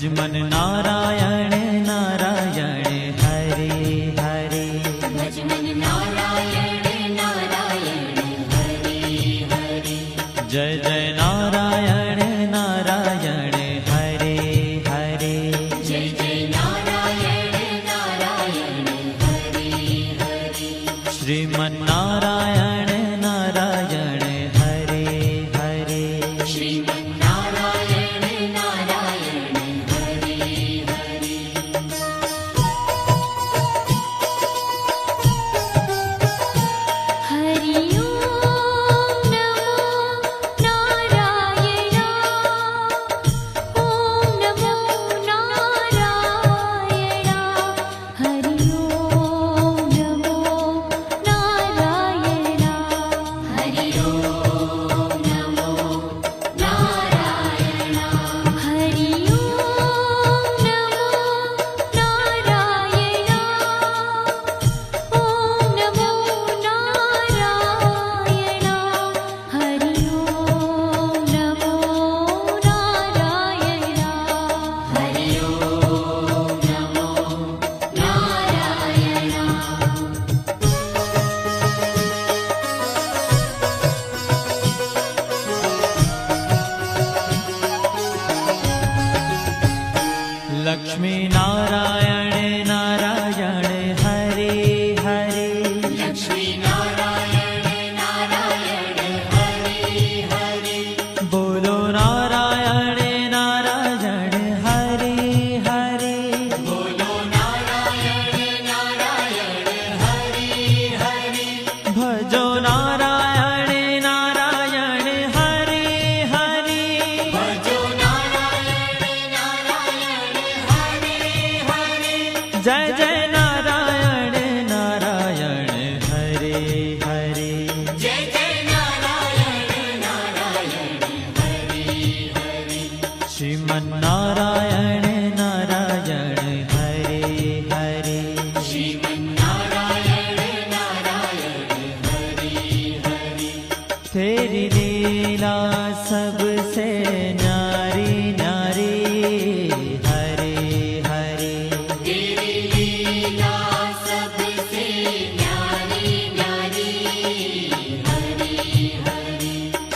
भजमन नारायण नारायण हरे हरे। भजमन नारायण नारायण हरे हरे। जय जय नारायण नारायण हरे हरे। जय जय नारायण नारायण हरे हरे। श्रीमन नारायण नारायण हरे हरे। श्रीमन नारायण नारायण हरे हरे। हरि ओम नमो नारायण। ओम नमो नारायण। हरि ओम नमो नारायण। हरि ओम नमो नारायण। हरि ओम नमो नारायण। ओम नमो नारायण। हरि ओम नमो नारायण। हरि ओम नमो नारायण। लक्ष्मी नारायण नारायण हरे हरे। लक्ष्मी नारायण नारायण हरे हरे। बोलो नारायण नारायण हरे हरे। बोलो नारायण नारायण हरे हरे। भजो नारायण नारायण हरे हरे। भजो नारायण नारायण हरे हरे। जय जय नारायण नारायण हरे हरे। जय जय नारायण नारायण हरे हरे। श्रीमन नारायण नारायण हरे हरे। श्रीमन नारायण नारायण हरे हरे। तेरी लीला सबसे न्यारी न्यारी हरे हरे। तेरी लीला सबसे न्यारी न्यारी हरे हरे।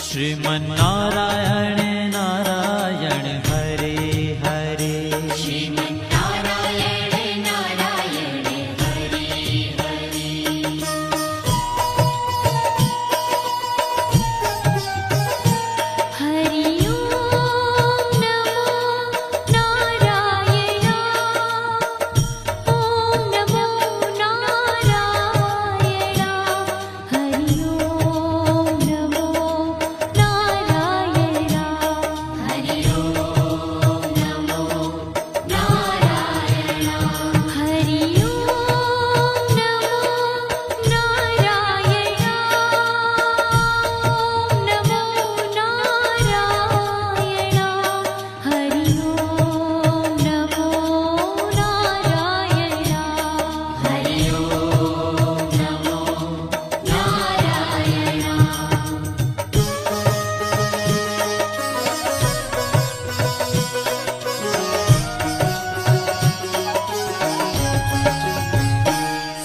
श्रीमन नारायण नारायण हरे हरे। श्रीमन नारायण नारायण हरे हरे। हरि ओम नमो नारायण। ओम नमो नारायण। हरि ओम नमो नारायण। हरि ओम नमो नारायण। हरि ओम नमो नारायण। ओम नमो नारायण। हरि ओम नमो नारायण। हरि ओम नमो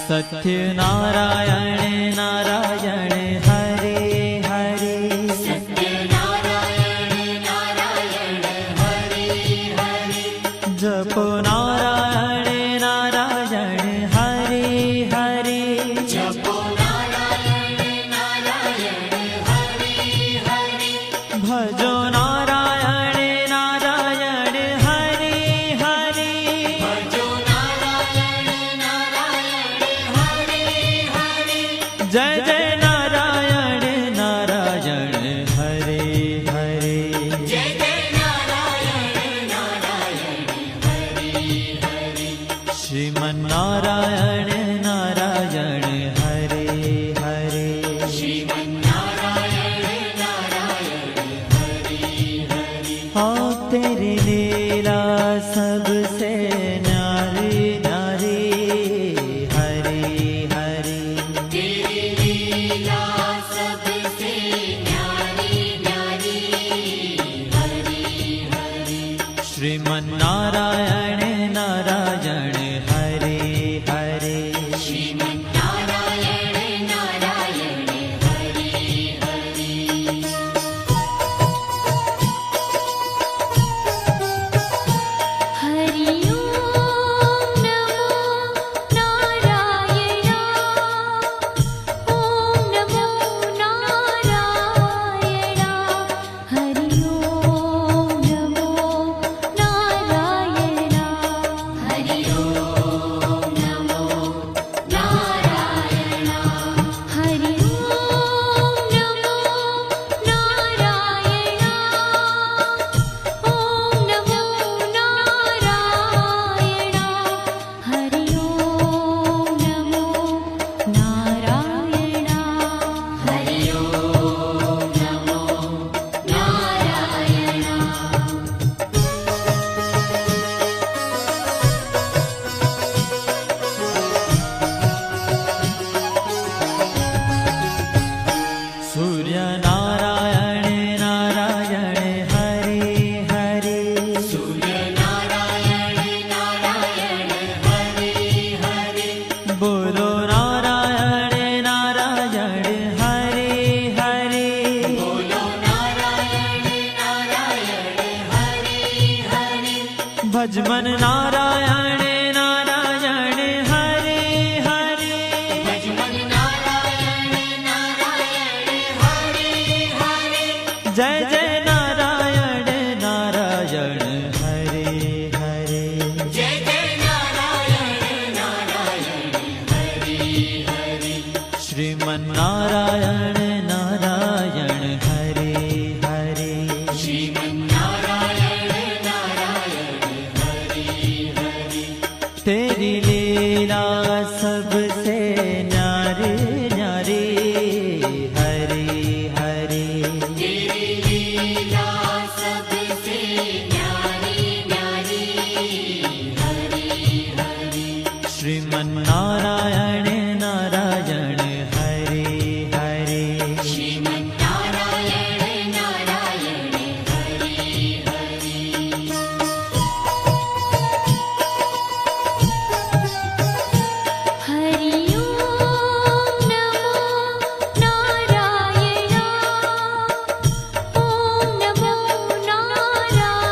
सत्य नारायण नारायण हरे हरे। सत्य नारायण नारायण हरे हरे। जपो नारायण नारायण हरे हरे। जपो नारायण नारायण हरे हरे। भजो नारायण नारायण हरे हरे। भजो नारायण नारायण हरे हरे। जय जय नारायण नारायण हरे हरे। जय जय नारायण नारायण हरे हरे। श्रीमन नारायण नारायण हरे हरे। श्रीमन नारायण नारायण हरे हरे। हाँ तेरी लीला सबसे न्यारी न्यारी हरे हरे। तेरी लीला सबसे न्यारी न्यारी हरे हरे। श्रीमन्नारायण नारायण हरे हरे श्रीमन्नारायण नारायण हरि हरि हरि ओम नमो नारायण ओम नमो नारायण हरि ओम नमो नारायण हरि ओम नमो नारायण हरि ओम नमो नारायण ओम नमो नारायण हरि ओम नमो नारायण हरि ओम नमो नारायण सूर्य नारायण नारायण हरे हरे सूर्य नारायण नारायण हरि हरि बोलो नारायण नारायण हरे हरे बोलो नारायण नारायण हरि हरि भजमन नारायण नारायण हरे हरे भजमन नारायण नारायण हरि हरि जय जय नारायण नारायण हरे हरे जय जय नारायण नारायण हरि हरि श्रीमन्नारायण नारायण हरे हरे श्रीमन्नारायण नारायण हरि हरि तेरी लीला सबसे न्यारी न्यारी हरे हरे तेरी लीला सबसे न्यारी न्यारी हरि हरि श्रीमन्नारायण नारायण हरे हरे श्रीमन्नारायण नारायण हरि हरि हरि ओम नमो नारायण ओम नमो नारायण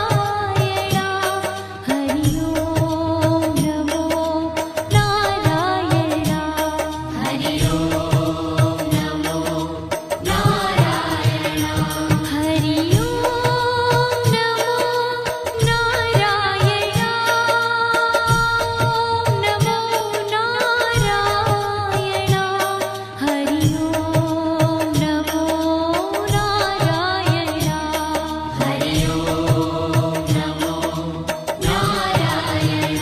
हरि ओम नमो नारायण हरि ओम नमो नारायण हरि ओम नमो नारायण ओम नमो नारायण हरि ओम नमो नारायण हरि ओम नमो नारायण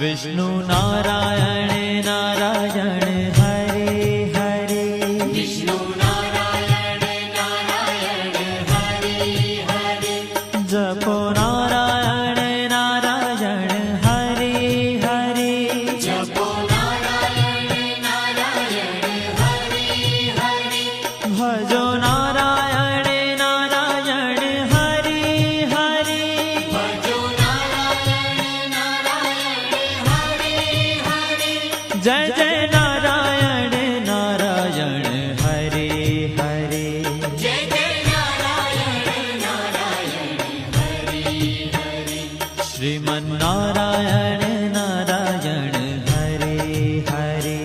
विष्णु नारायण नारायण हरे हरे विष्णु नारायण नारायण हरि हरि जपो नारायण नारायण हरे हरे जपो नारायण नारायण हरि हरि भजो नारायण नारायण हरे हरे भजो नारायण नारायण हरि हरि जय जय नारायण नारायण हरे हरे जय जय नारायण नारायण हरि हरि श्रीमन्नारायण नारायण हरे हरे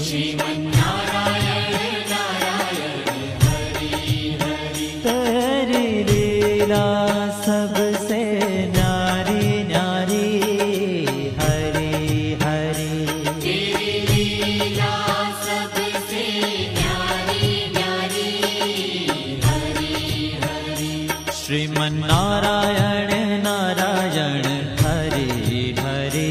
श्रीमन्नारायण नारायण हरि हरि तेरी लीला सबसे न्यारी न्यारी हरे हरे तेरी लीला सबसे न्यारी न्यारी हरि हरि श्रीमन्नारायण नारायण हरे हरे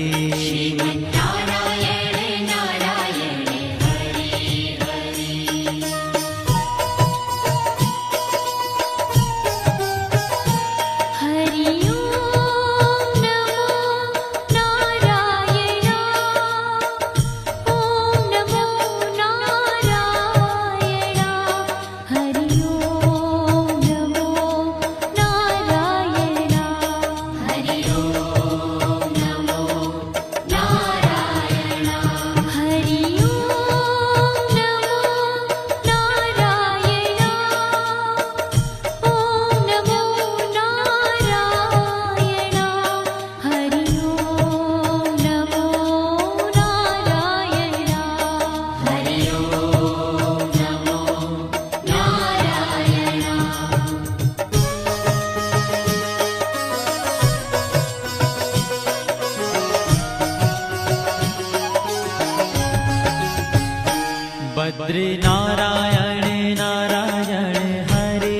बद्री नारायण नारायण हरे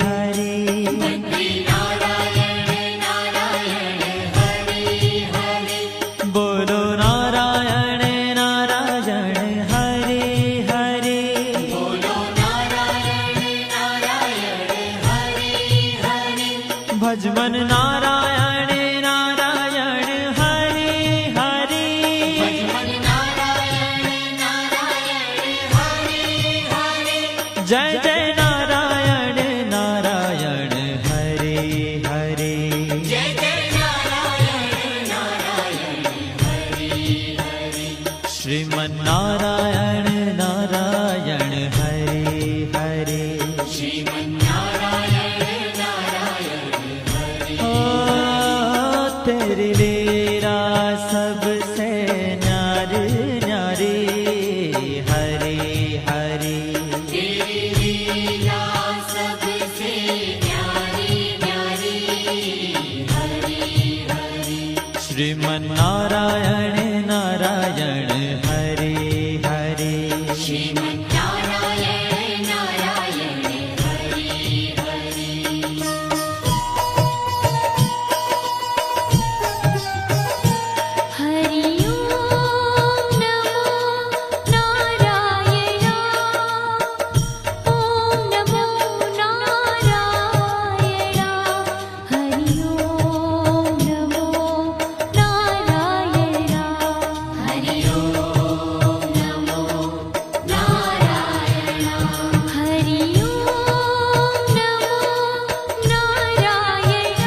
हरे बद्री नारायण नारायण हरे हरे बोलो नारायण नारायण हरे हरे बोलो नारायण नारायण हरे हरे भजमन नारायण नारायण हरे हरे भजमन नारायण नारायण हरे हरे जय जय नारायण नारायण हरे हरे जय जय नारायण नारायण हरे हरे श्रीमन नारायण नारायण हरे हरे श्रीमन्नारायण नारायण हरे ओ तेरी लीला सबसे न्यारी न्यारी हरे हरे तेरी लीला सबसे न्यारी न्यारी हरे हरे श्रीमन नारायण नारायण हरे हरे श्रीमन्नारायण नारायण हरे हरे हरि ओम नमो नारायण ओम नमो नारायण हरि ओम नमो नारायण हरि ओम नमो नारायण हरि ओम नमो नारायण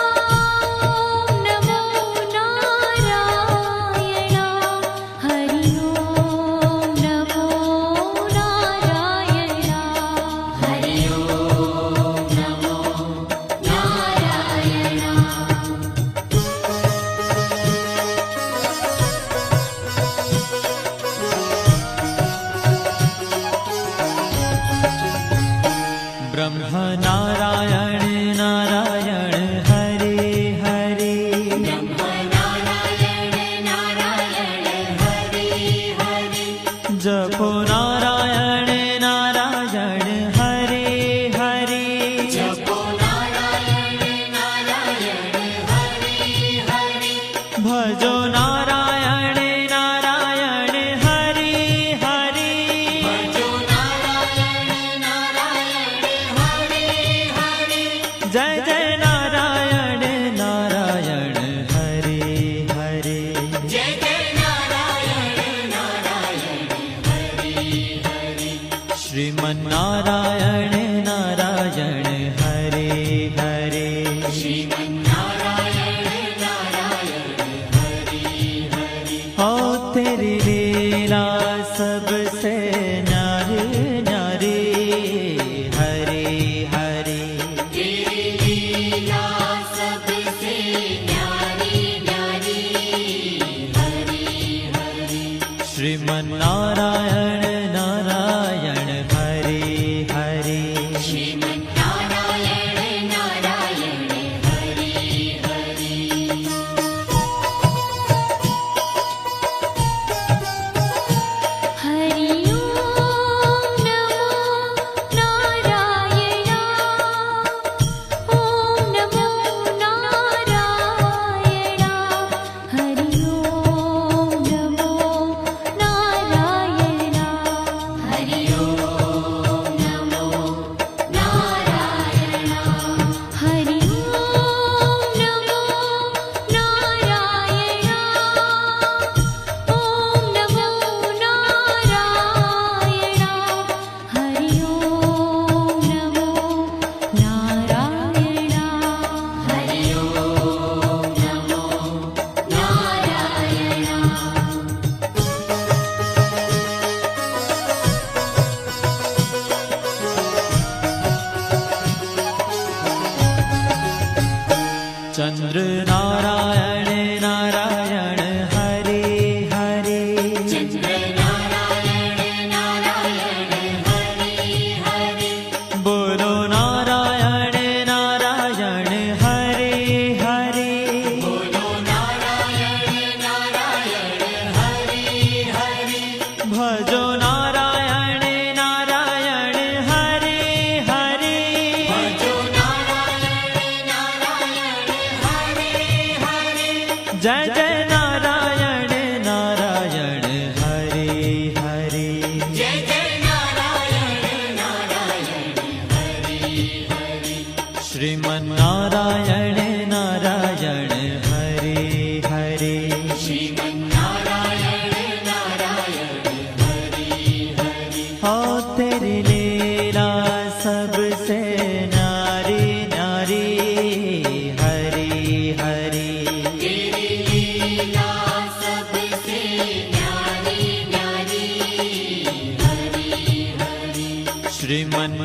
ओम नमो नारायण हरि ओम नमो नारायण हरि ओम नमो नारायण ब्रह्म नारायण नारायण हरे हरे नारायण नारायण हरे हरे जपो नारायण नारायण हरे हरे जपो नारायण नारायण हरे हरे भजो नारायण नारायण हरे हरे भजो नारायण नारायण हरे हरे जय जय नारायण नारायण हरे हरे जय जय नारायण नारायण हरे हरे श्रीमन नारायण नारायण हरे हरे श्रीमन्नारायण नारायण हरे हरे ओ तेरी लीला सबसे न्यारी न्यारी हरे हरे तेरी लीला सबसे न्यारी न्यारी हरे हरे श्रीमन नारायण नारायण हरे हरे श्रीमन्नारायण नारायण हरे हरे हरि ओम नमो नारायण ओम नमो नारायण हरि ओम नमो नारायण जय जय नारायण नारायण हरे हरे जय जय नारायण नारायण हरि हरि श्रीमन नारायण नारायण हरे हरे श्रीमन्नारायण नारायण हरि हरि ओ तेरी लीला सबसे न्यारी न्यारी हरी हरी तेरी लीला सबसे न्यारी न्यारी हरि हरि श्रीमन